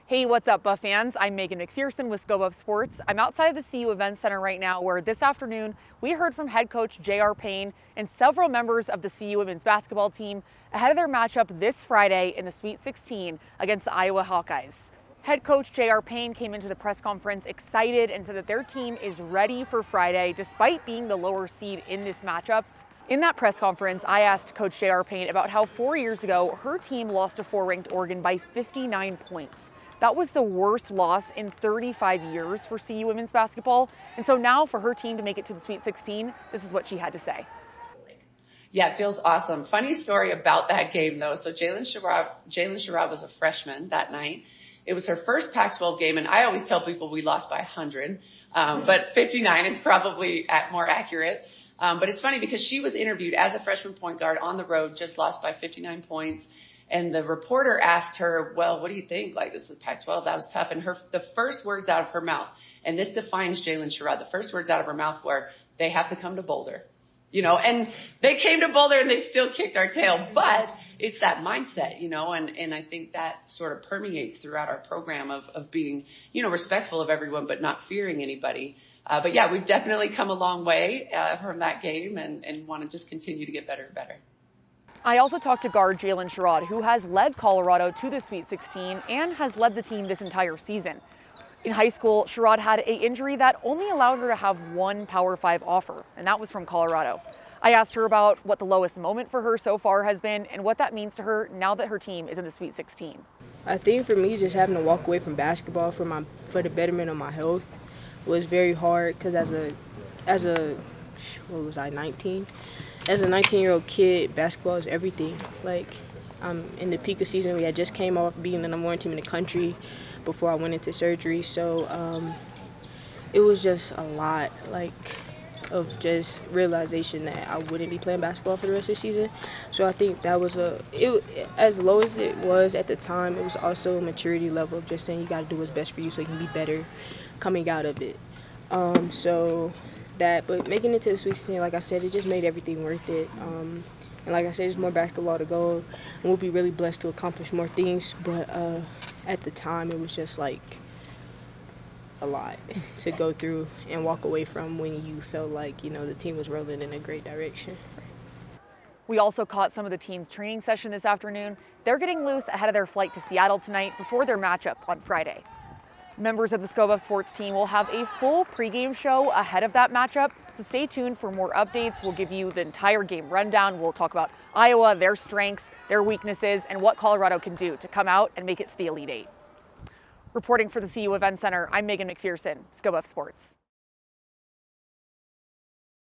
Hey, what's up, Buff fans? I'm Meghan MacPherson with Sko Buffs Sports. I'm outside the CU Event Center right now, where this afternoon we heard from head coach JR Payne and several members of the CU women's basketball team ahead of their matchup this Friday in the Sweet 16 against the Iowa Hawkeyes. Head coach JR Payne came into the press conference excited and said that their team is ready for Friday despite being the lower seed in this matchup. In that press conference, I asked Coach JR Payne about how 4 years ago her team lost to 4th-ranked Oregon by 59 points. That was the worst loss in 35 years for CU women's basketball. And so now for her team to make it to the Sweet 16, this is what she had to say. Yeah, it feels awesome. Funny story about that game, though. So Jalen Sherrod was a freshman that night. It was her first Pac-12 game, and I always tell people we lost by 100, but 59 is probably more accurate. But it's funny because she was interviewed as a freshman point guard on the road, just lost by 59 points. And the reporter asked her, well, what do you think? Like, this is Pac-12. That was tough. And the first words out of her mouth, and this defines Jalen Sherrod, the first words out of her mouth were, they have to come to Boulder. And they came to Boulder and they still kicked our tail. But it's that mindset, and I think that sort of permeates throughout our program of being, respectful of everyone, but not fearing anybody. But yeah, we've definitely come a long way from that game and want to just continue to get better and better. I also talked to guard Jalen Sherrod, who has led Colorado to the Sweet 16 and has led the team this entire season. In high school, Sherrod had an injury that only allowed her to have one Power 5 offer, and that was from Colorado. I asked her about what the lowest moment for her so far has been and what that means to her now that her team is in the Sweet 16. I think for me, just having to walk away from basketball for the betterment of my health was very hard because as a what was I, 19? As a 19-year-old kid, basketball is everything. Like, in the peak of season, we had just came off being the #1 team in the country before I went into surgery. So it was just a lot, of just realization that I wouldn't be playing basketball for the rest of the season. So I think that was as low as it was at the time, it was also a maturity level of just saying you got to do what's best for you so you can be better coming out of it. But making it to the Sweet 16, like I said, it just made everything worth it. And like I said, there's more basketball to go, and we'll be really blessed to accomplish more things. But at the time, it was just like a lot to go through and walk away from when you felt like, the team was rolling in a great direction. We also caught some of the team's training session this afternoon. They're getting loose ahead of their flight to Seattle tonight before their matchup on Friday. Members of the Sko Buffs Sports team will have a full pregame show ahead of that matchup, so stay tuned for more updates. We'll give you the entire game rundown. We'll talk about Iowa, their strengths, their weaknesses, and what Colorado can do to come out and make it to the Elite Eight. Reporting for the CU Event Center, I'm Meghan MacPherson, Sko Buffs Sports.